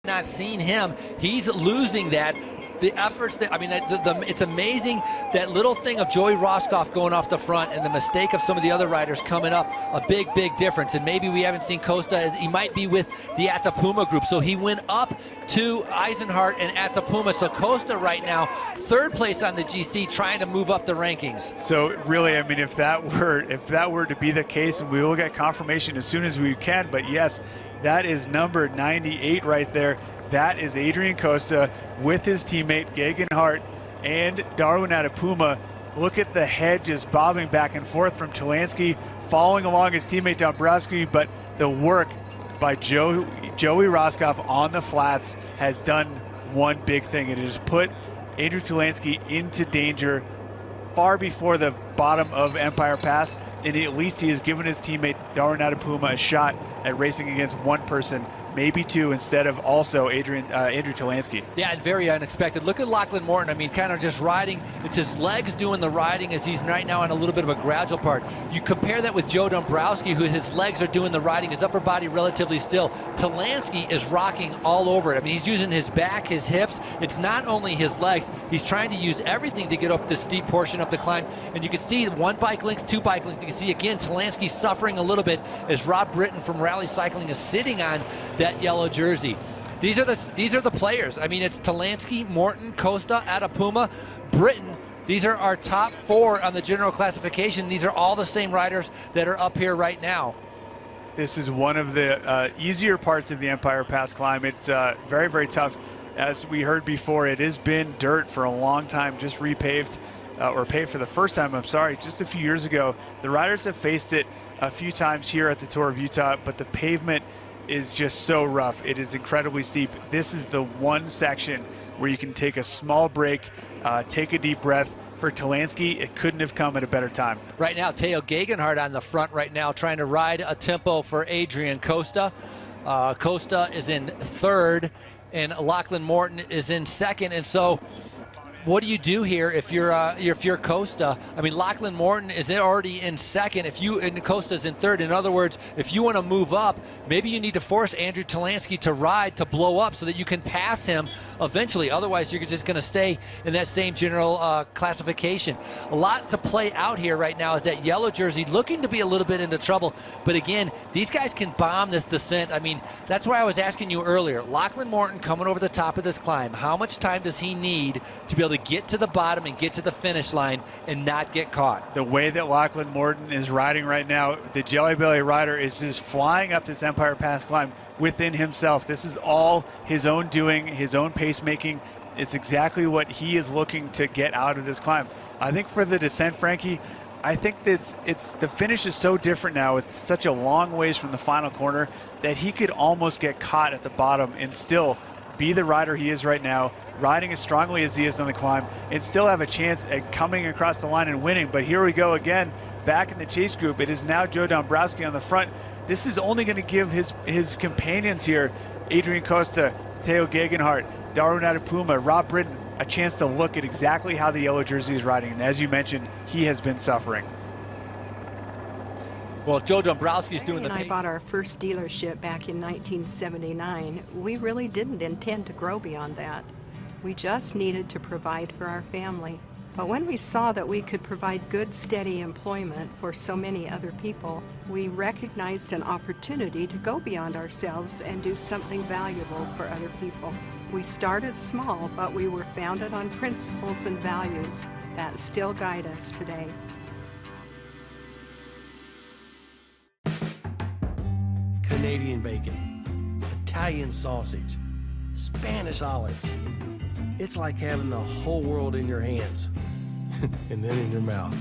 not seen him. He's losing that. The efforts that, I mean, it's amazing that little thing of Joey Roscoff going off the front and the mistake of some of the other riders coming up, a big, big difference. And maybe we haven't seen Costa, as he might be with the Atapuma group. So he went up to Eisenhart and Atapuma. So Costa right now, third place on the GC, trying to move up the rankings. So really, I mean, if that were to be the case, and we will get confirmation as soon as we can, but yes, that is number 98 right there. That is Adrian Costa with his teammate Geoghegan Hart and Darwin Atapuma. Look at the head just bobbing back and forth from Talansky, following along his teammate Dombrowski, but the work by Joey Roscoff on the flats has done one big thing. It has put Andrew Talansky into danger far before the bottom of Empire Pass, and at least he has given his teammate Darwin Atapuma a shot at racing against one person, maybe two, instead of also Andrew Talansky. Yeah, and very unexpected. Look at Lachlan Morton. I mean, kind of just riding. It's his legs doing the riding as he's right now on a little bit of a gradual part. You compare that with Joe Dombrowski, who his legs are doing the riding, his upper body relatively still. Talansky is rocking all over it. I mean, he's using his back, his hips. It's not only his legs. He's trying to use everything to get up this steep portion of the climb. And you can see one bike length, two bike lengths. You can see, again, Talansky suffering a little bit as Rob Britton from Rally Cycling is sitting on that yellow jersey. These are the players. I mean, it's Talansky, Morton, Costa, Atapuma, Britton. These are our top four on the general classification. These are all the same riders that are up here right now. This is one of the easier parts of the Empire Pass climb. It's very, very tough. As we heard before, it has been dirt for a long time, just repaved, or paved for the first time, I'm sorry, just a few years ago. The riders have faced it a few times here at the Tour of Utah, but the pavement is just so rough. It is incredibly steep. This is the one section where you can take a small break, take a deep breath. For Talansky, it couldn't have come at a better time. Right now, Teo Geoghegan on the front right now, trying to ride a tempo for Adrian Costa. Costa is in third, and Lachlan Morton is in second. And so, what do you do here if you're Costa? I mean, Lachlan Morton is already in second. And Costa's in third. In other words, if you want to move up, maybe you need to force Andrew Talansky to ride to blow up so that you can pass him eventually. Otherwise, you're just going to stay in that same general classification. A lot to play out here right now is that yellow jersey looking to be a little bit into trouble. But again, these guys can bomb this descent. I mean, that's why I was asking you earlier. Lachlan Morton coming over the top of this climb. How much time does he need to be able to get to the bottom and get to the finish line and not get caught? The way that Lachlan Morton is riding right now, the Jelly Belly rider is just flying up this Empire Pass climb within himself. This is all his own doing, his own pacemaking. It's exactly what he is looking to get out of this climb. I think for the descent, Frankie, I think that it's the finish is so different now. It's such a long ways from the final corner that he could almost get caught at the bottom and still be the rider he is right now, riding as strongly as he is on the climb, and still have a chance at coming across the line and winning. But here we go again, back in the chase group. It is now Joe Dombrowski on the front. This is only going to give his companions here, Adrian Costa, Teo Geoghegan, Darwin Atapuma, Rob Britton, a chance to look at exactly how the yellow jersey is riding. And as you mentioned, he has been suffering. Well, Joe Dombrowski's doing the When I bought our first dealership back in 1979, we really didn't intend to grow beyond that. We just needed to provide for our family. But when we saw that we could provide good, steady employment for so many other people, we recognized an opportunity to go beyond ourselves and do something valuable for other people. We started small, but we were founded on principles and values that still guide us today. Canadian bacon, Italian sausage, Spanish olives. It's like having the whole world in your hands and then in your mouth.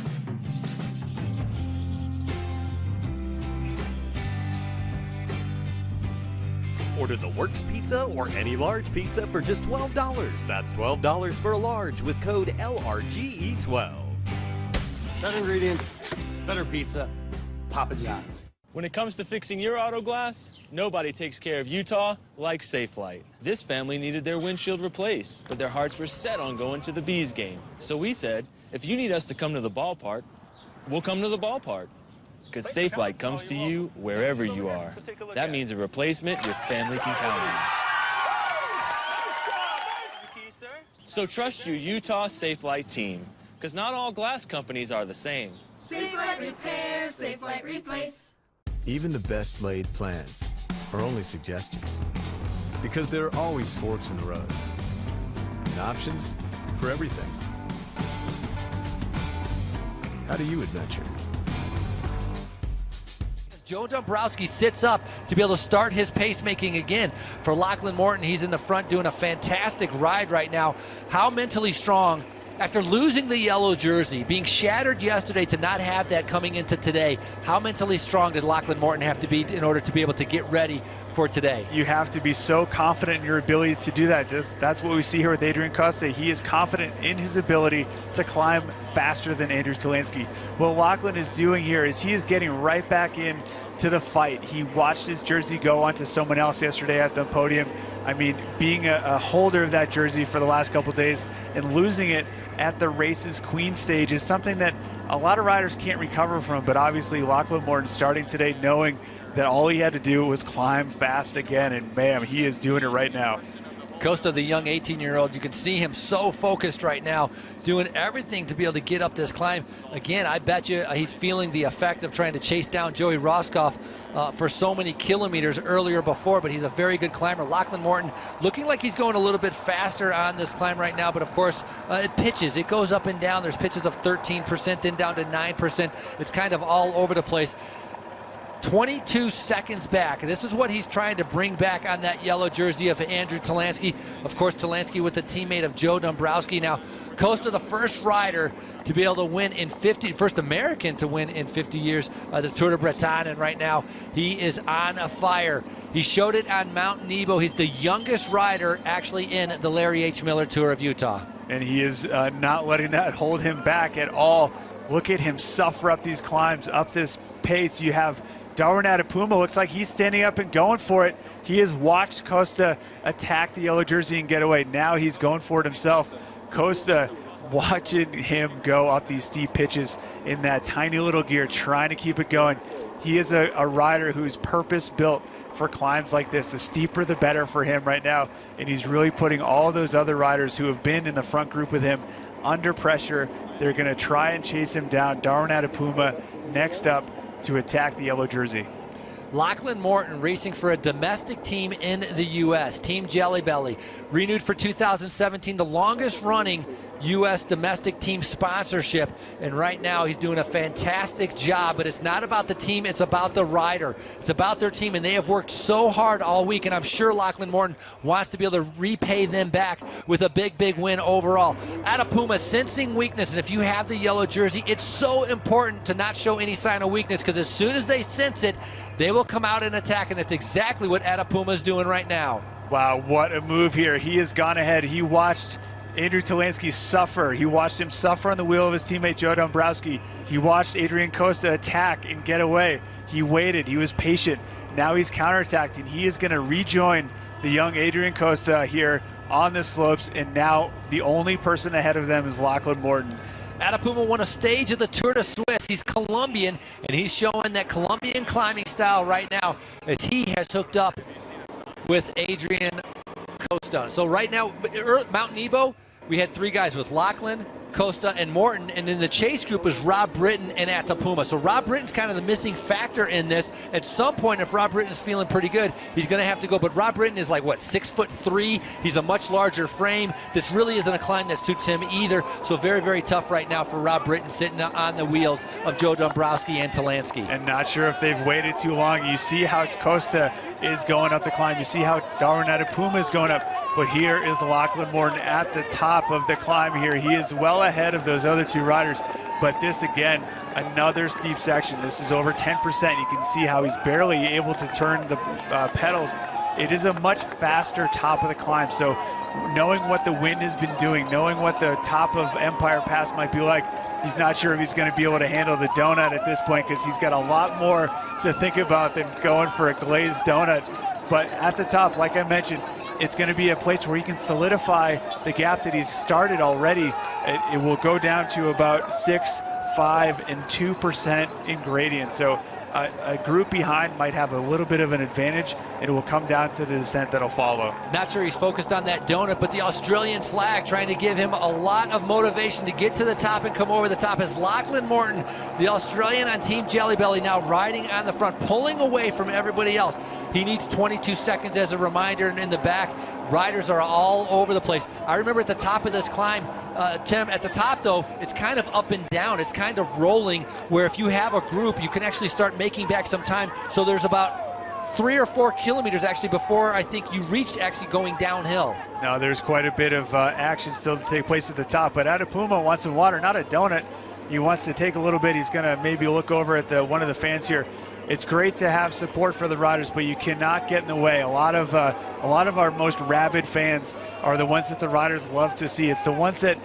Order the Works Pizza or any large pizza for just $12. That's $12 for a large with code LRGE12. Better ingredients, better pizza, Papa John's. When it comes to fixing your auto glass, nobody takes care of Utah like Safelite. This family needed their windshield replaced, but their hearts were set on going to the Bees game. So we said, if you need us to come to the ballpark, we'll come to the ballpark. Because Safelite comes to you wherever you are. That means a replacement your family can count on. So trust your Utah Safelite team, because not all glass companies are the same. Safelite repair, Safelite replace. Even the best laid plans are only suggestions, because there are always forks in the roads and options for everything. How do you adventure? Joe Dombrowski sits up to be able to start his pacemaking again. For Lachlan Morton, he's in the front doing a fantastic ride right now. How mentally strong, after losing the yellow jersey, being shattered yesterday to not have that coming into today, how mentally strong did Lachlan Morton have to be in order to be able to get ready for today? You have to be so confident in your ability to do that. That's what we see here with Adrian Costa. He is confident in his ability to climb faster than Andrew Talansky. What Lachlan is doing here is he is getting right back in to the fight. He watched his jersey go onto someone else yesterday at the podium. I mean, being a holder of that jersey for the last couple of days and losing it at the race's Queen stage is something that a lot of riders can't recover from. But obviously Lachlan Morton starting today knowing that all he had to do was climb fast again, and bam, he is doing it right now. Costa, the young 18-year-old, you can see him so focused right now, doing everything to be able to get up this climb. Again, I bet you he's feeling the effect of trying to chase down Joey Roscoff for so many kilometers earlier before, but he's a very good climber. Lachlan Morton looking like he's going a little bit faster on this climb right now, but of course, it pitches. It goes up and down. There's pitches of 13%, then down to 9%. It's kind of all over the place. 22 seconds back. This is what he's trying to bring back on that yellow jersey of Andrew Talansky. Of course, Talansky with the teammate of Joe Dombrowski. Now, Costa, the first rider to be able to win in 50, first American to win in 50 years, the Tour de Bretagne, and right now he is on a fire. He showed it on Mount Nebo. He's the youngest rider actually in the Larry H. Miller Tour of Utah. And he is not letting that hold him back at all. Look at him suffer up these climbs, up this pace. You have Darwin Adepuma, looks like he's standing up and going for it. He has watched Costa attack the yellow jersey and get away. Now he's going for it himself. Costa watching him go up these steep pitches in that tiny little gear, trying to keep it going. He is a rider who's purpose-built for climbs like this. The steeper, the better for him right now. And he's really putting all those other riders who have been in the front group with him under pressure. They're going to try and chase him down. Darwin Adepuma next up to attack the yellow jersey. Lachlan Morton racing for a domestic team in the U.S., Team Jelly Belly, renewed for 2017, the longest running U.S. domestic team sponsorship, and right now he's doing a fantastic job. But it's not about the team, it's about the rider. It's about their team, and they have worked so hard all week, and I'm sure Lachlan Morton wants to be able to repay them back with a big, big win overall. Adepuma sensing weakness, and if you have the yellow jersey, it's so important to not show any sign of weakness, because as soon as they sense it, they will come out and attack, and that's exactly what Adepuma is doing right now. Wow, what a move here. He has gone ahead. He watched Andrew Talansky suffer. He watched him suffer on the wheel of his teammate Joe Dombrowski. He watched Adrian Costa attack and get away. He waited. He was patient. Now he's counterattacking. He is going to rejoin the young Adrian Costa here on the slopes, and now the only person ahead of them is Lachlan Morton. Adepuma won a stage of the Tour de Suisse. He's Colombian, and he's showing that Colombian climbing style right now as he has hooked up with Adrian Costa. So right now, Mount Nebo, we had three guys with Lachlan, Costa, and Morton, and in the chase group was Rob Britton and Adepuma. So Rob Britton's kind of the missing factor in this. At some point, if Rob Britton's feeling pretty good, he's going to have to go. But Rob Britton is like, what, 6'3"? He's a much larger frame. This really isn't a climb that suits him either. So very, very tough right now for Rob Britton sitting on the wheels of Joe Dombrowski and Talansky. And not sure if they've waited too long. You see how Costa is going up the climb. You see how Darwin Adepuma is going up. But here is Lachlan Morton at the top of the climb here. He is well ahead of those other two riders. But this, again, another steep section. This is over 10%. You can see how he's barely able to turn the pedals. It is a much faster top of the climb. So knowing what the wind has been doing, knowing what the top of Empire Pass might be like, he's not sure if he's going to be able to handle the donut at this point, because he's got a lot more to think about than going for a glazed donut. But at the top, like I mentioned, it's going to be a place where he can solidify the gap that he's started already. It will go down to about 6, 5, and 2% in gradient. So a group behind might have a little bit of an advantage. It will come down to the descent that'll follow. Not sure he's focused on that donut, but the Australian flag trying to give him a lot of motivation to get to the top and come over the top as Lachlan Morton, the Australian on Team Jelly Belly, now riding on the front, pulling away from everybody else. He needs 22 seconds as a reminder, and in the back, riders are all over the place. I remember at the top of this climb, Tim, at the top though, it's kind of up and down. It's kind of rolling, where if you have a group, you can actually start making back some time. So there's about 3 or 4 kilometers actually before I think you reached actually going downhill. Now there's quite a bit of action still to take place at the top, but Atapuma wants some water, not a donut. He wants to take a little bit. He's gonna maybe look over at one of the fans here. It's great to have support for the riders, but you cannot get in the way. A lot of our most rabid fans are the ones that the riders love to see. It's the ones that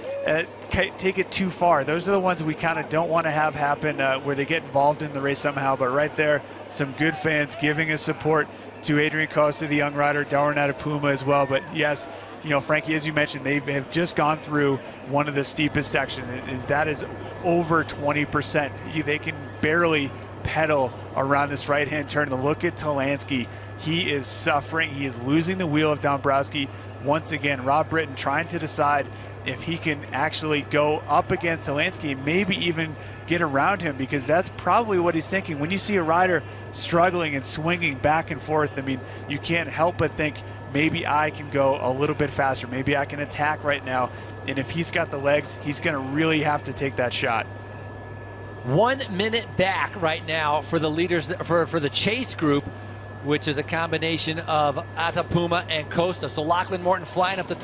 take it too far. Those are the ones we kind of don't want to have happen where they get involved in the race somehow. But right there, some good fans giving us support to Adrian Costa, the young rider, Darwin Atapuma as well. But yes, you know, Frankie, as you mentioned, they have just gone through one of the steepest sections. That is over 20%. They can barely pedal around this right-hand turn. And look at Talansky. He is suffering. He is losing the wheel of Dombrowski once again. Rob Britton trying to decide if he can actually go up against Talansky and maybe even get around him, because that's probably what he's thinking. When you see a rider struggling and swinging back and forth, I mean, you can't help but think, maybe I can go a little bit faster. Maybe I can attack right now. And if he's got the legs, he's going to really have to take that shot. 1 minute back right now for the leaders, for the chase group, which is a combination of Atapuma and Costa. So Lachlan Morton flying up the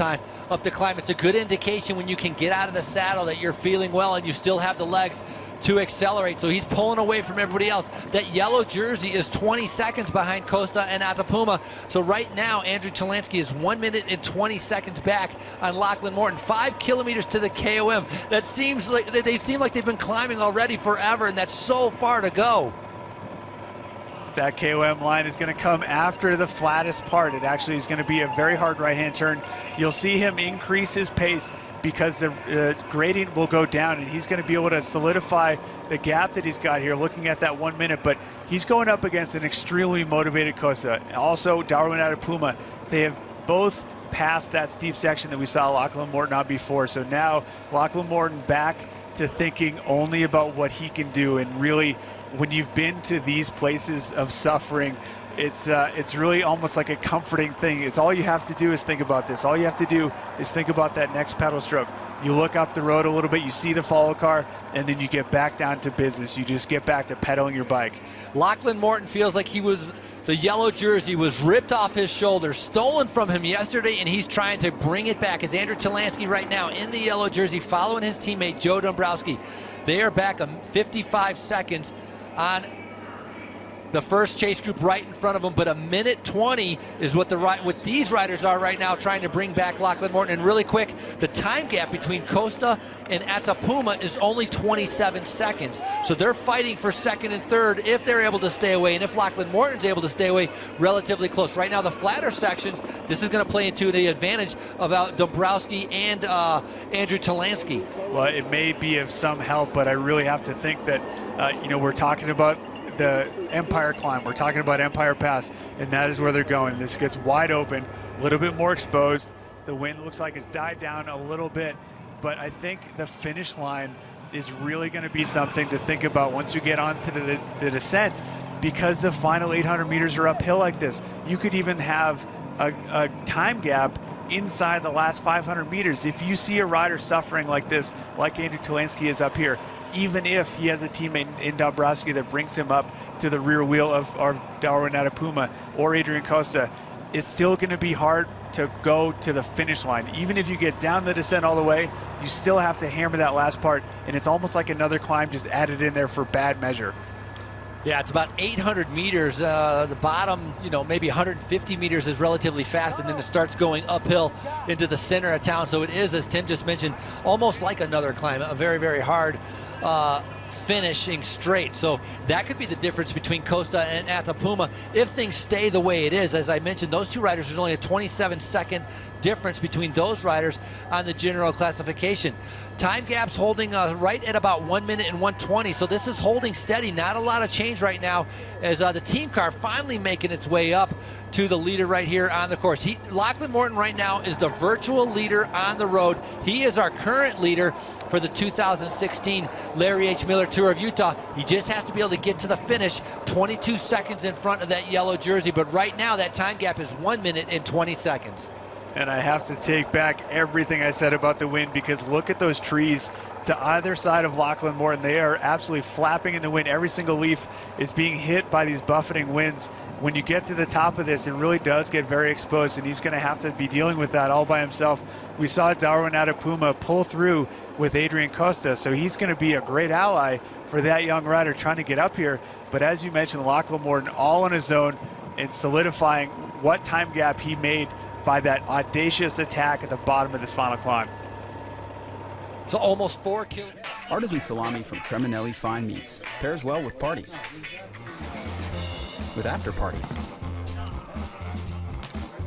climb. It's a good indication when you can get out of the saddle that you're feeling well and you still have the legs to accelerate. So he's pulling away from everybody else. That yellow jersey is 20 seconds behind Costa and Atapuma. So right now, Andrew Talansky is 1 minute and 20 seconds back on Lachlan Morton. 5 kilometers to the KOM. That seems like they seem like they've been climbing already forever, and that's so far to go. That KOM line is going to come after the flattest part. It actually is going to be a very hard right-hand turn. You'll see him increase his pace because the gradient will go down, and he's going to be able to solidify the gap that he's got here looking at that 1 minute. But he's going up against an extremely motivated Costa. Also, Darwin Atapuma. They have both passed that steep section that we saw Lachlan Morton on before. So now Lachlan Morton back to thinking only about what he can do. And really, when you've been to these places of suffering, it's really almost like a comforting thing. It's all you have to do is think about this. All you have to do is think about that next pedal stroke. You look up the road a little bit, you see the follow car, and then you get back down to business. You just get back to pedaling your bike. Lachlan Morton feels like the yellow jersey was ripped off his shoulder, stolen from him yesterday, and he's trying to bring it back. As Andrew Talansky right now in the yellow jersey following his teammate Joe Dombrowski. They are back 55 seconds on the first chase group right in front of them, but 1:20 is what these riders are right now, trying to bring back Lachlan Morton. And really quick, the time gap between Costa and Atapuma is only 27 seconds. So they're fighting for second and third if they're able to stay away, and if Lachlan Morton's able to stay away, relatively close. Right now, the flatter sections, this is going to play into the advantage of Dombrowski and Andrew Talansky. Well, it may be of some help, but I really have to think that, we're talking about the Empire climb, we're talking about Empire Pass, and that is where they're going. This gets wide open, a little bit more exposed. The wind looks like it's died down a little bit, but I think the finish line is really going to be something to think about once you get onto the descent, because the final 800 meters are uphill like this. You could even have a time gap inside the last 500 meters. If you see a rider suffering like this, like Andrew Talansky is up here, even if he has a teammate in Dombrowski that brings him up to the rear wheel of Darwin Atapuma or Adrian Costa, it's still going to be hard to go to the finish line. Even if you get down the descent all the way, you still have to hammer that last part, and it's almost like another climb just added in there for bad measure. Yeah, it's about 800 meters. The bottom, maybe 150 meters is relatively fast, and then it starts going uphill into the center of town. So it is, as Tim just mentioned, almost like another climb, a very, very hard finishing straight. So that could be the difference between Costa and Atapuma if things stay the way it is. As I mentioned, those two riders, there's only a 27-second difference between those riders on the general classification. Time gap's holding right at about 1 minute and 1:20, so this is holding steady. Not a lot of change right now as the team car finally making its way up to the leader right here on the course. Lachlan Morton right now is the virtual leader on the road. He is our current leader for the 2016 Larry H. Miller Tour of Utah. He just has to be able to get to the finish 22 seconds in front of that yellow jersey, but right now that time gap is 1 minute and 20 seconds. And I have to take back everything I said about the wind, because look at those trees to either side of Lachlan Morton. They are absolutely flapping in the wind. Every single leaf is being hit by these buffeting winds. When you get to the top of this, it really does get very exposed, and he's going to have to be dealing with that all by himself. We saw Darwin Adepuma pull through with Adrian Costa, so he's going to be a great ally for that young rider trying to get up here. But as you mentioned, Lachlan Morton all on his own and solidifying what time gap he made by that audacious attack at the bottom of this final climb. So almost 4 kilometers. Artisan salami from Creminelli Fine Meats pairs well with parties, with after parties,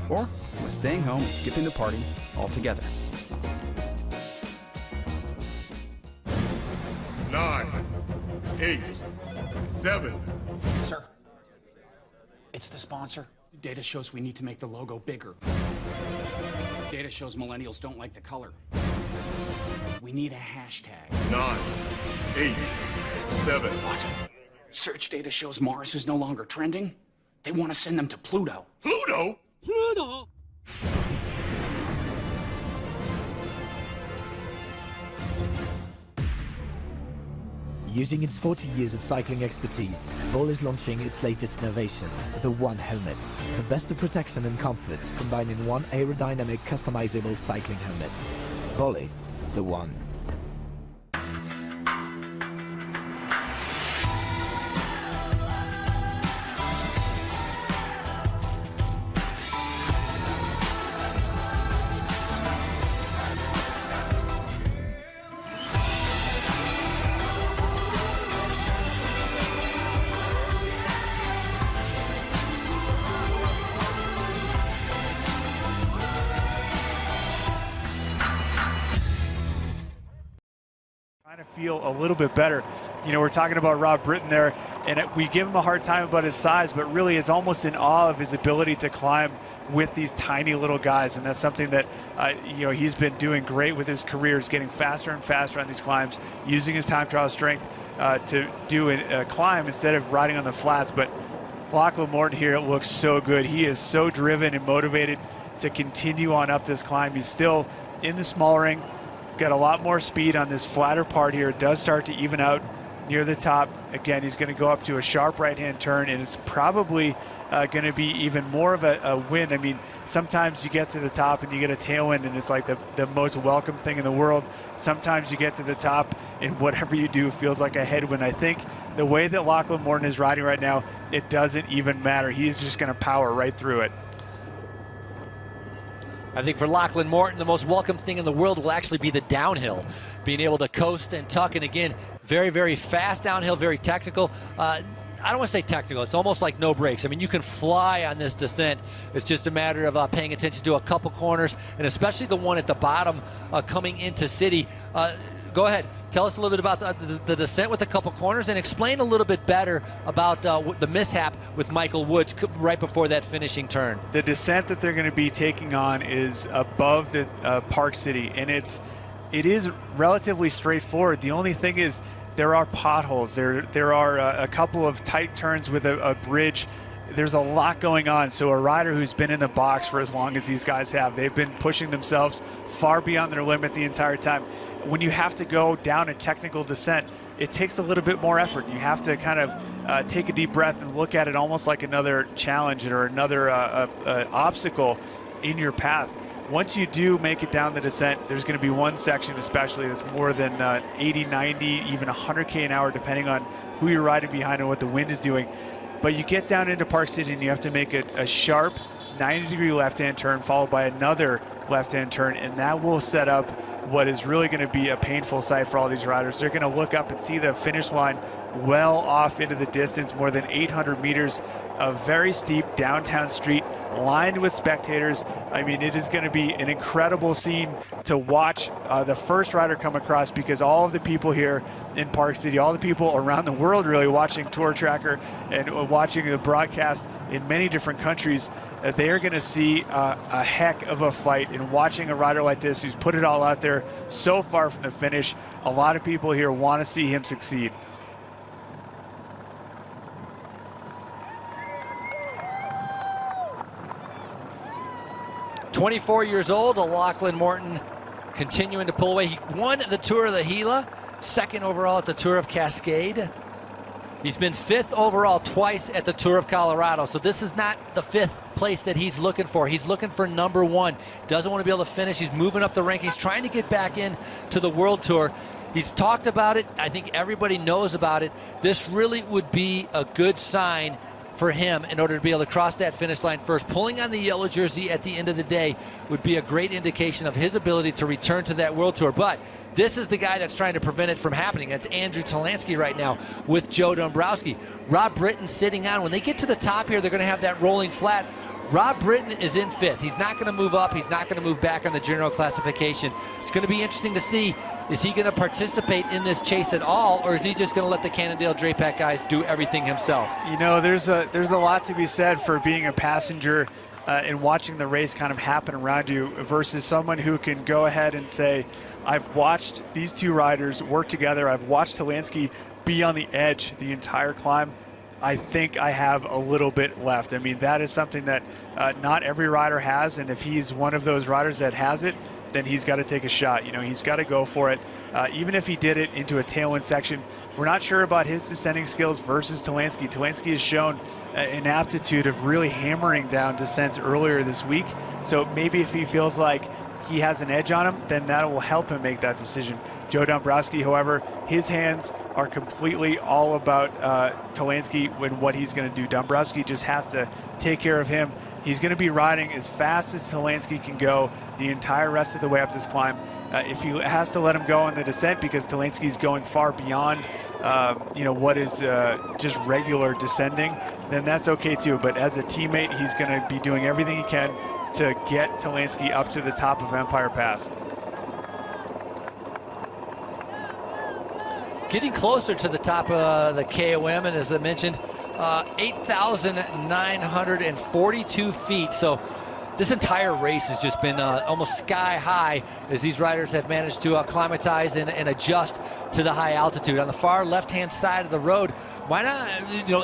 or with staying home and skipping the party altogether. 9, 8, 7. Sir, it's the sponsor. Data shows we need to make the logo bigger. Data shows millennials don't like the color. We need a hashtag. 9, 8, 7. What? Search data shows Mars is no longer trending? They want to send them to Pluto. Pluto? Pluto? Using its 40 years of cycling expertise, Ball is launching its latest innovation, the One Helmet. The best of protection and comfort combined in one aerodynamic, customizable cycling helmet. Bolle, the One. To feel a little bit better. You know, we're talking about Rob Britton there, and we give him a hard time about his size, but really is almost in awe of his ability to climb with these tiny little guys, and that's something that you know, he's been doing great with his career, is getting faster and faster on these climbs, using his time trial strength to do a climb instead of riding on the flats. But Lachlan Morton here, it looks so good. He is so driven and motivated to continue on up this climb. He's still in the small ring. He's got a lot more speed on this flatter part here. It does start to even out near the top. Again, he's going to go up to a sharp right-hand turn, and it's probably going to be even more of a win. I mean, sometimes you get to the top and you get a tailwind, and it's like the most welcome thing in the world. Sometimes you get to the top, and whatever you do feels like a headwind. I think the way that Lachlan Morton is riding right now, it doesn't even matter. He's just going to power right through it. I think for Lachlan Morton, the most welcome thing in the world will actually be the downhill. Being able to coast and tuck, and again, very, very fast downhill, very technical. I don't want to say technical, it's almost like no brakes. I mean, you can fly on this descent. It's just a matter of paying attention to a couple corners, and especially the one at the bottom coming into city. Go ahead, tell us a little bit about the descent with a couple corners, and explain a little bit better about the mishap with Michael Woods right before that finishing turn. The descent that they're going to be taking on is above the Park City, and it is relatively straightforward. The only thing is there are potholes. There are a couple of tight turns with a bridge. There's a lot going on. So a rider who's been in the box for as long as these guys have, they've been pushing themselves far beyond their limit the entire time. When you have to go down a technical descent, it takes a little bit more effort. You have to kind of take a deep breath and look at it almost like another challenge or another obstacle in your path. Once you do make it down the descent, there's going to be one section especially that's more than 80, 90, even 100K an hour, depending on who you're riding behind and what the wind is doing. But you get down into Park City and you have to make a sharp 90-degree left-hand turn followed by another left-hand turn, and that will set up what is really going to be a painful sight for all these riders. They're going to look up and see the finish line well off into the distance, more than 800 meters of very steep downtown street lined with spectators. I mean, it is going to be an incredible scene to watch the first rider come across, because all of the people here in Park City, all the people around the world really watching Tour Tracker and watching the broadcast in many different countries, they are going to see a heck of a fight. And watching a rider like this who's put it all out there so far from the finish, a lot of people here want to see him succeed. "24 years old, Lachlan Morton continuing to pull away. He won the Tour of the Gila, second overall at the Tour of Cascade. He's been 5th overall twice at the Tour of Colorado. So this is not the 5th place that he's looking for. He's looking for number 1. Doesn't want to be able to finish. He's moving up the rankings, trying to get back in to the World Tour. He's talked about it. I think everybody knows about it. This really would be a good sign for him in order to be able to cross that finish line first. Pulling on the yellow jersey at the end of the day would be a great indication of his ability to return to that World Tour. But this is the guy that's trying to prevent it from happening. That's Andrew Talansky right now with Joe Dombrowski. Rob Britton sitting on. When they get to the top here, they're going to have that rolling flat. Rob Britton is in 5th. He's not going to move up. He's not going to move back on the general classification. It's going to be interesting to see, is he going to participate in this chase at all, or is he just going to let the Cannondale-Drapac guys do everything himself? You know, there's a lot to be said for being a passenger and watching the race kind of happen around you versus someone who can go ahead and say, I've watched these two riders work together. I've watched Talansky be on the edge the entire climb. I think I have a little bit left. I mean, that is something that not every rider has, and if he's one of those riders that has it, then he's got to take a shot. You know, he's got to go for it. Even if he did it into a tailwind section, we're not sure about his descending skills versus Talansky. Talansky has shown an aptitude of really hammering down descents earlier this week. So maybe if he feels like he has an edge on him, then that will help him make that decision. Joe Dombrowski, however, his hands are completely all about Talansky and what he's going to do. Dombrowski just has to take care of him. He's going to be riding as fast as Talansky can go the entire rest of the way up this climb. If he has to let him go on the descent because Talansky's going far beyond what is just regular descending, then that's okay too. But as a teammate, he's going to be doing everything he can to get Talansky up to the top of Empire Pass. Getting closer to the top of the KOM, and as I mentioned, 8,942 feet. So this entire race has just been almost sky high as these riders have managed to acclimatize and adjust to the high altitude. On the far left-hand side of the road, why not,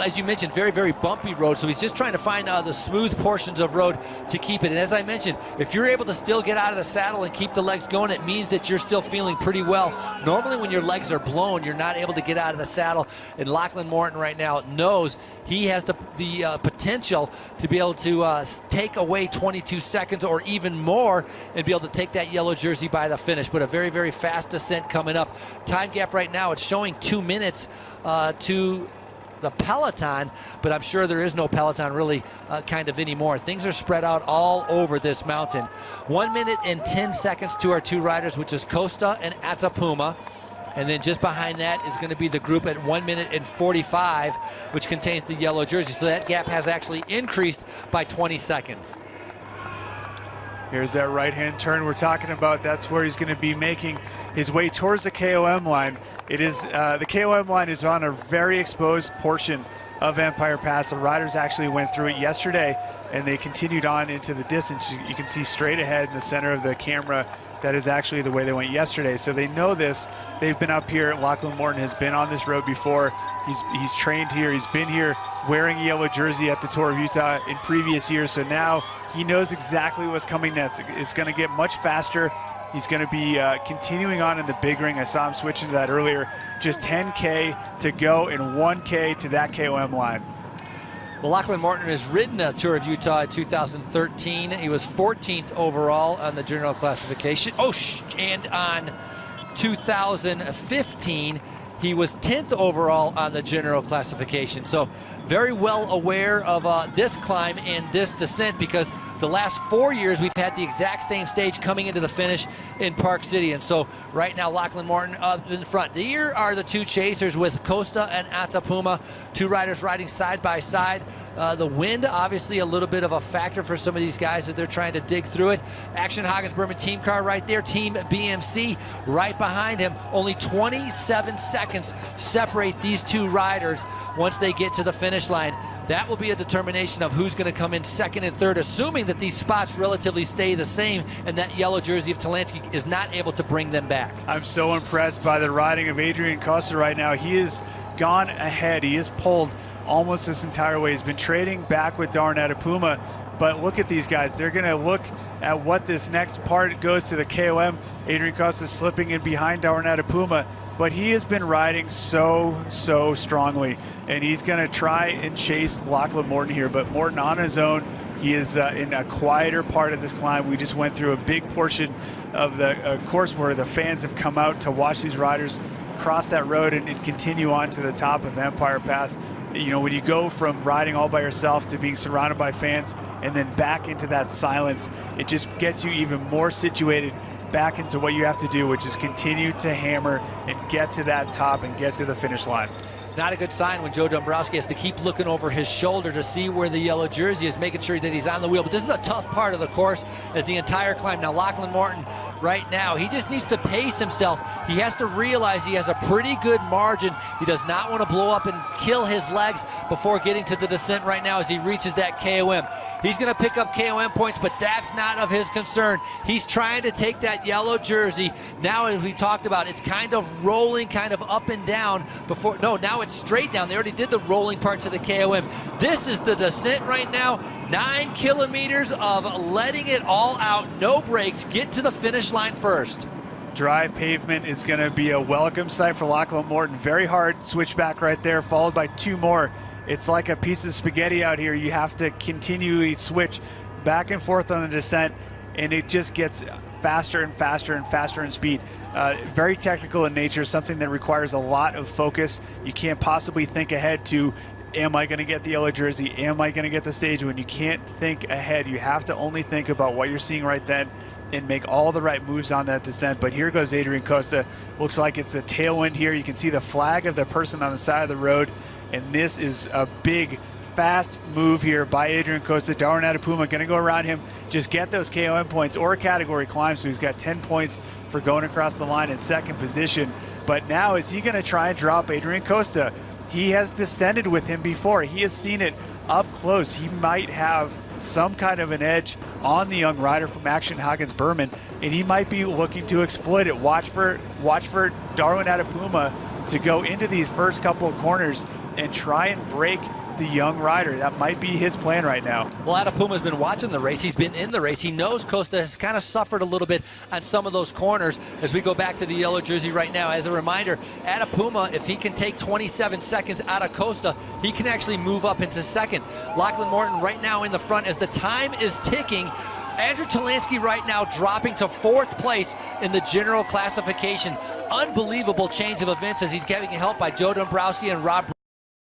as you mentioned, very, very bumpy road. So he's just trying to find the smooth portions of road to keep it. And as I mentioned, if you're able to still get out of the saddle and keep the legs going, it means that you're still feeling pretty well. Normally when your legs are blown, you're not able to get out of the saddle. And Lachlan Morton right now knows he has the potential to be able to take away 22 seconds or even more and be able to take that yellow jersey by the finish. But a very, very fast descent coming up. Time gap right now, it's showing 2 minutes to the peloton, but I'm sure there is no peloton really kind of anymore. Things are spread out all over this mountain. 1 minute and 10 seconds to our two riders, which is Costa and Atapuma. And then just behind that is going to be the group at 1 minute and 45, which contains the yellow jersey. So that gap has actually increased by 20 seconds. Here's that right-hand turn we're talking about. That's where he's going to be making his way towards the KOM line. It is the KOM line is on a very exposed portion of Empire Pass. The riders actually went through it yesterday, and they continued on into the distance. You can see straight ahead in the center of the camera. That is actually the way they went yesterday. So they know this. They've been up here. Lachlan Morton has been on this road before. He's trained here. He's been here wearing a yellow jersey at the Tour of Utah in previous years. So now he knows exactly what's coming next. It's going to get much faster. He's going to be continuing on in the big ring. I saw him switching to that earlier. Just 10K to go and 1K to that KOM line. Well, Lachlan Morton has ridden a Tour of Utah in 2013. He was 14th overall on the general classification. And on 2015, he was 10th overall on the general classification. So very well aware of this climb and this descent, because The last 4 years, we've had the exact same stage coming into the finish in Park City. And so right now, Lachlan Morton up in front. Here are the two chasers with Costa and Atapuma, two riders riding side by side. The wind, obviously, a little bit of a factor for some of these guys as they're trying to dig through it. Action Hagens-Berman team car right there, Team BMC right behind him. Only 27 seconds separate these two riders once they get to the finish line. That will be a determination of who's going to come in second and third, assuming that these spots relatively stay the same and that yellow jersey of Talansky is not able to bring them back. I'm so impressed by the riding of Adrian Costa right now. He has gone ahead. He has pulled almost this entire way. He's been trading back with Darwin Atapuma, but look at these guys. They're going to look at what this next part goes to the KOM. Adrian Costa slipping in behind Darwin Atapuma, but he has been riding so strongly, and he's going to try and chase Lachlan Morton here, but Morton on his own. He is in a quieter part of this climb. We just went through a big portion of the course where the fans have come out to watch these riders cross that road and continue on to the top of Empire Pass. You know, when you go from riding all by yourself to being surrounded by fans and then back into that silence, it just gets you even more situated back into what you have to do, which is continue to hammer and get to that top and get to the finish line. Not a good sign when Joe Dombrowski has to keep looking over his shoulder to see where the yellow jersey is, making sure that he's on the wheel. But this is a tough part of the course as the entire climb. Now, Lachlan Morton right now, he just needs to pace himself. He has to realize he has a pretty good margin. He does not want to blow up and kill his legs before getting to the descent right now as he reaches that KOM. He's going to pick up KOM points, but that's not of his concern. He's trying to take that yellow jersey. Now, as we talked about, it's kind of rolling kind of up and down before. No, now it's straight down. They already did the rolling part to the KOM. This is the descent right now. 9 kilometers of letting it all out, no brakes, get to the finish line first. Dry pavement is going to be a welcome sight for Lachlan Morton. Very hard switchback right there, followed by 2 more. It's like a piece of spaghetti out here. You have to continually switch back and forth on the descent, and it just gets faster and faster and faster in speed. Very technical in nature, something that requires a lot of focus. You can't possibly think ahead to, am I going to get the yellow jersey? Am I going to get the stage win? You can't think ahead. You have to only think about what you're seeing right then and make all the right moves on that descent. But here goes Adrian Costa. Looks like it's a tailwind here. You can see the flag of the person on the side of the road, and this is a big, fast move here by Adrian Costa. Darwin Atapuma going to go around him, just get those KOM points or a category climb, so he's got 10 points for going across the line in second position. But now, is he going to try and drop Adrian Costa? He has descended with him before. He has seen it up close. He might have some kind of an edge on the young rider from Action Hagens-Berman, and he might be looking to exploit it. Watch for Darwin Atapuma to go into these first couple of corners and try and break the young rider. That might be his plan right now. Well, Atapuma's been watching the race. He's been in the race. He knows Costa has kind of suffered a little bit on some of those corners as we go back to the yellow jersey right now. As a reminder, Atapuma, if he can take 27 seconds out of Costa, he can actually move up into second. Lachlan Morton right now in the front as the time is ticking. Andrew Talansky right now dropping to 4th place in the general classification. Unbelievable change of events as he's getting help by Joe Dombrowski and Rob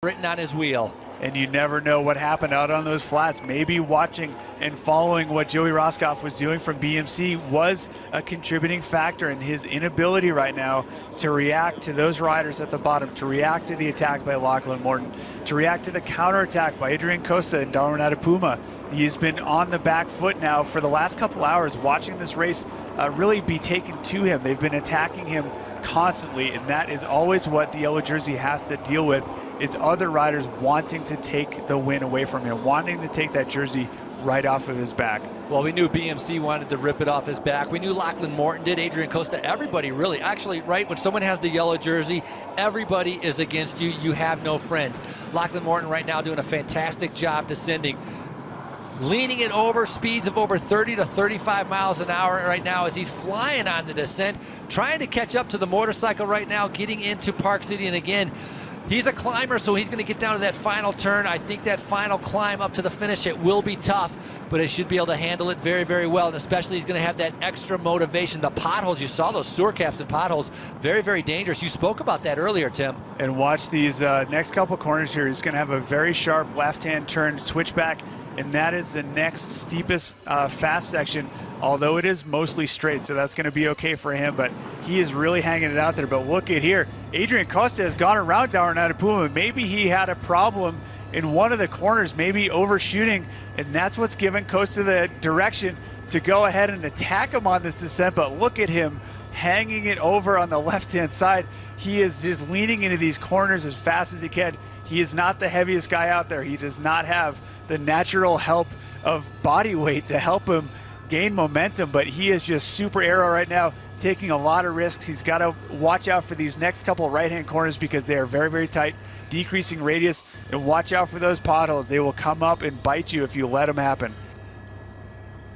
Britton on his wheel. And you never know what happened out on those flats. Maybe watching and following what Joey Roscoff was doing from BMC was a contributing factor in his inability right now to react to those riders at the bottom, to react to the attack by Lachlan Morton, to react to the counterattack by Adrian Costa and Darwin Atapuma. He's been on the back foot now for the last couple hours, watching this race really be taken to him. They've been attacking him constantly, and that is always what the yellow jersey has to deal with, is other riders wanting to take the win away from him, wanting to take that jersey right off of his back. Well, we knew BMC wanted to rip it off his back. We knew Lachlan Morton did, Adrian Costa, everybody really. Actually, right, when someone has the yellow jersey, everybody is against you. You have no friends. Lachlan Morton right now doing a fantastic job descending. Leaning it over, speeds of over 30 to 35 miles an hour right now as he's flying on the descent, trying to catch up to the motorcycle right now, getting into Park City. And again, he's a climber, so he's going to get down to that final turn. I think that final climb up to the finish, it will be tough, but he should be able to handle it very, very well. And especially he's going to have that extra motivation. The potholes, you saw those sewer caps and potholes, very, very dangerous. You spoke about that earlier, Tim. And watch these next couple corners here. He's going to have a very sharp left-hand turn, switchback and that is the next steepest fast section, although it is mostly straight, so that's going to be okay for him, but he is really hanging it out there. But look at here, Adrian Costa has gone around Darwin Adapuma. Maybe he had a problem in one of the corners, maybe overshooting, and that's what's given Costa the direction to go ahead and attack him on this descent. But look at him hanging it over on the left-hand side. He is just leaning into these corners as fast as he can. He is not the heaviest guy out there. He does not have the natural help of body weight to help him gain momentum, but he is just super aero right now, taking a lot of risks. He's got to watch out for these next couple right-hand corners because they are very, very tight, decreasing radius, and watch out for those potholes. They will come up and bite you if you let them happen.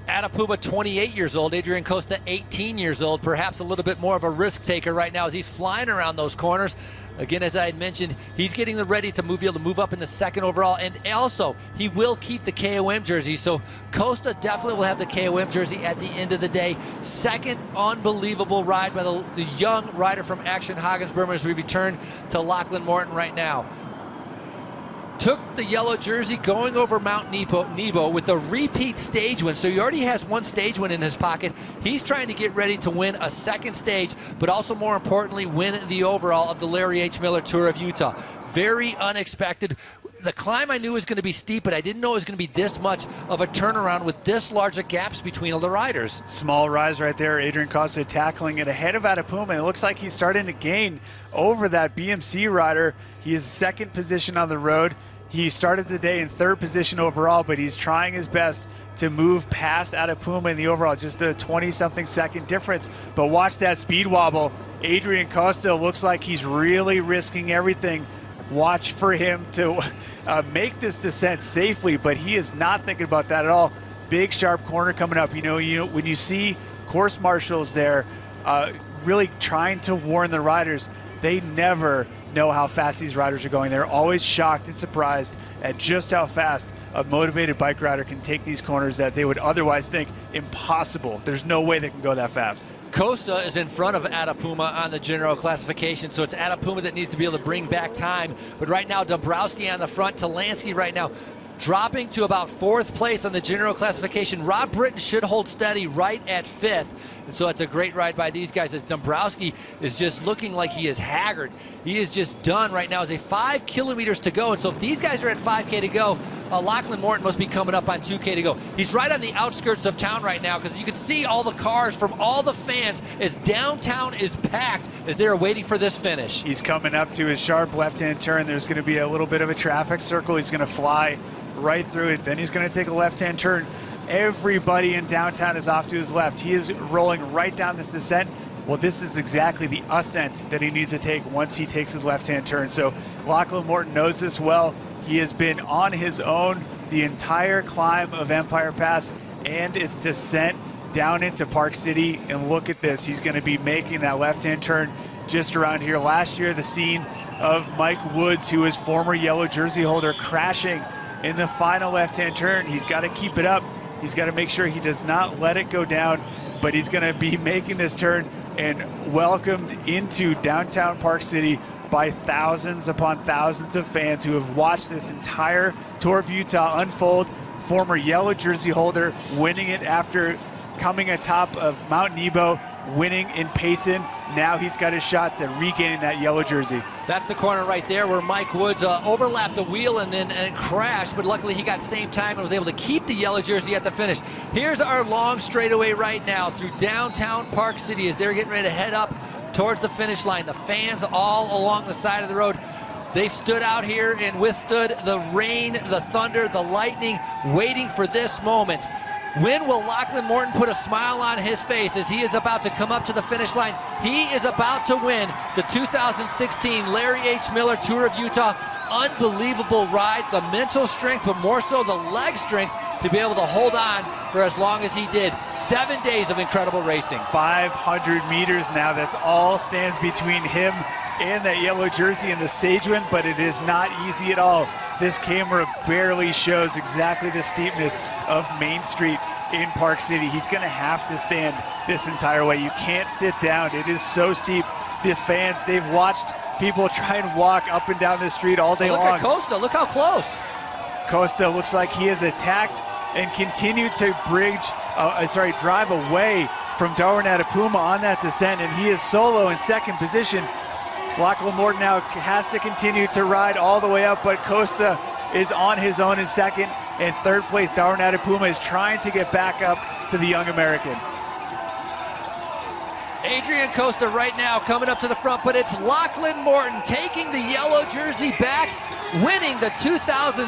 Adapuma, 28 years old. Adrian Costa, 18 years old. Perhaps a little bit more of a risk taker right now as he's flying around those corners. Again, as I had mentioned, he's getting ready to be able to move up in the second overall, and also he will keep the KOM jersey. So Costa definitely will have the KOM jersey at the end of the day. Second unbelievable ride by the young rider from Action Hagens Burma as we return to Lachlan Morton right now. Took the yellow jersey going over Mount Nebo with a repeat stage win. So he already has one stage win in his pocket. He's trying to get ready to win a second stage, but also more importantly, win the overall of the Larry H. Miller Tour of Utah. Very unexpected. The climb I knew was going to be steep, but I didn't know it was going to be this much of a turnaround with this large of gaps between all the riders. Small rise right there. Adrian Costa tackling it ahead of Adapuma. It looks like he's starting to gain over that BMC rider. He is second position on the road. He started the day in third position overall, but he's trying his best to move past Adapuma in the overall, just a 20-something second difference. But watch that speed wobble. Adrian Costa looks like he's really risking everything. Watch for him to make this descent safely, but he is not thinking about that at all. Big sharp corner coming up. You know, when you see course marshals there really trying to warn the riders, they never know how fast these riders are going. They're always shocked and surprised at just how fast a motivated bike rider can take these corners that they would otherwise think impossible. There's no way they can go that fast. Costa is in front of Adapuma on the general classification, so it's Adapuma that needs to be able to bring back time. But right now, Dombrowski on the front, Talansky right now dropping to about fourth place on the general classification. Rob Britton should hold steady right at fifth. And so it's a great ride by these guys as Dombrowski is just looking like he is haggard. He is just done right now. It's a 5 kilometers to go. And so if these guys are at 5K to go, Lachlan Morton must be coming up on 2K to go. He's right on the outskirts of town right now because you can see all the cars from all the fans as downtown is packed as they're waiting for this finish. He's coming up to his sharp left-hand turn. There's going to be a little bit of a traffic circle. He's going to fly right through it. Then he's going to take a left-hand turn. Everybody in downtown is off to his left. He is rolling right down this descent. Well, this is exactly the ascent that he needs to take once he takes his left-hand turn. So Lachlan Morton knows this well. He has been on his own the entire climb of Empire Pass and its descent down into Park City. And look at this. He's going to be making that left-hand turn just around here. Last year, the scene of Mike Woods, who is former yellow jersey holder, crashing in the final left-hand turn. He's got to keep it up. He's got to make sure he does not let it go down, but he's going to be making this turn and welcomed into downtown Park City by thousands upon thousands of fans who have watched this entire Tour of Utah unfold. Former yellow jersey holder winning it after coming atop of Mount Nebo, winning in Payson. Now he's got his shot to regaining that yellow jersey. That's the corner right there where Mike Woods overlapped the wheel and then crashed, but luckily he got same time and was able to keep the yellow jersey at the finish. Here's our long straightaway right now through downtown Park City as they're getting ready to head up towards the finish line. The fans all along the side of the road. They stood out here and withstood the rain, the thunder, the lightning, waiting for this moment. When will Lachlan Morton put a smile on his face as he is about to come up to the finish line? He is about to win the 2016 Larry H. Miller Tour of Utah. Unbelievable ride, the mental strength, but more so the leg strength to be able to hold on for as long as he did. 7 days of incredible racing. 500 meters now, that's all stands between him and that yellow jersey and the stage win, but it is not easy at all. This camera barely shows exactly the steepness of Main Street in Park City. He's going to have to stand this entire way. You can't sit down. It is so steep. The fans, they've watched people try and walk up and down the street all day long. Look at Costa. Look how close. Costa looks like he has attacked and continued to drive away from Darwin Adepuma on that descent, and he is solo in second position. Lachlan Morton now has to continue to ride all the way up, but Costa is on his own in second. In third place, Darwin Adepuma is trying to get back up to the young American. Adrian Costa right now coming up to the front, but it's Lachlan Morton taking the yellow jersey back, winning the 2016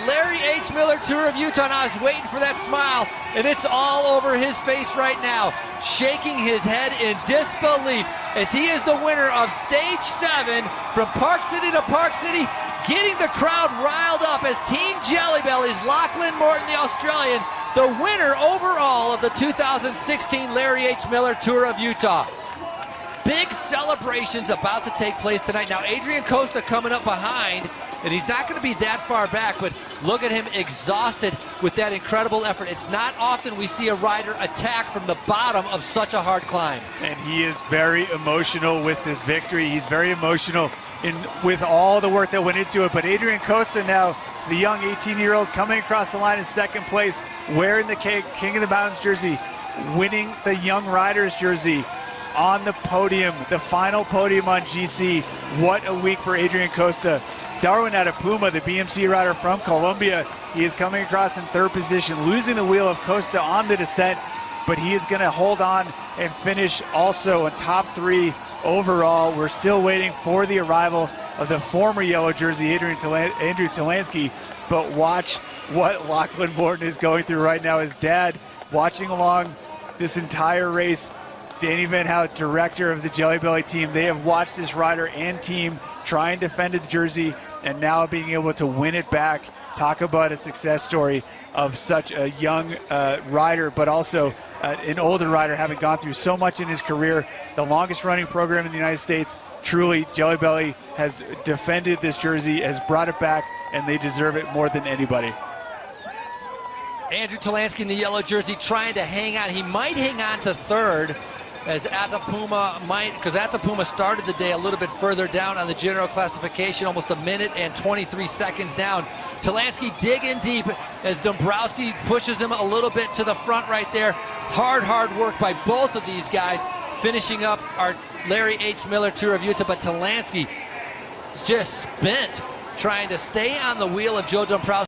Larry H. Miller Tour of Utah. And I was waiting for that smile, and it's all over his face right now, shaking his head in disbelief as he is the winner of Stage 7 from Park City to Park City, getting the crowd riled up as Team Jelly Bellies, Lachlan Morton, the Australian, the winner overall of the 2016 Larry H. Miller Tour of Utah. Big celebrations about to take place tonight. Now Adrian Costa coming up behind, and he's not going to be that far back, but look at him exhausted with that incredible effort. It's not often we see a rider attack from the bottom of such a hard climb. And he is very emotional with this victory. He's very emotional with all the work that went into it. But Adrian Costa now, the young 18-year-old coming across the line in second place, wearing the King of the Mountains jersey, winning the Young Riders jersey on the podium, the final podium on GC. What a week for Adrian Costa. Darwin Adepuma, the BMC rider from Colombia, he is coming across in third position, losing the wheel of Costa on the descent, but he is going to hold on and finish also in top 3 overall. We're still waiting for the arrival of the former yellow jersey, Andrew Talansky, but watch what Lachlan Morton is going through right now. His dad watching along this entire race. Danny Van Hout, director of the Jelly Belly team, they have watched this rider and team try and defend the jersey, and now being able to win it back. Talk about a success story of such a young rider, but also an older rider, having gone through so much in his career. The longest running program in the United States. Truly, Jelly Belly has defended this jersey, has brought it back, and they deserve it more than anybody. Andrew Talansky in the yellow jersey trying to hang on. He might hang on to third, as Adepuma might, because Adepuma started the day a little bit further down on the general classification, almost a minute and 23 seconds down. Talansky digging deep as Dombrowski pushes him a little bit to the front right there. Hard work by both of these guys, finishing up our Larry H. Miller Tour of Utah, but Talansky is just spent trying to stay on the wheel of Joe Dombrowski.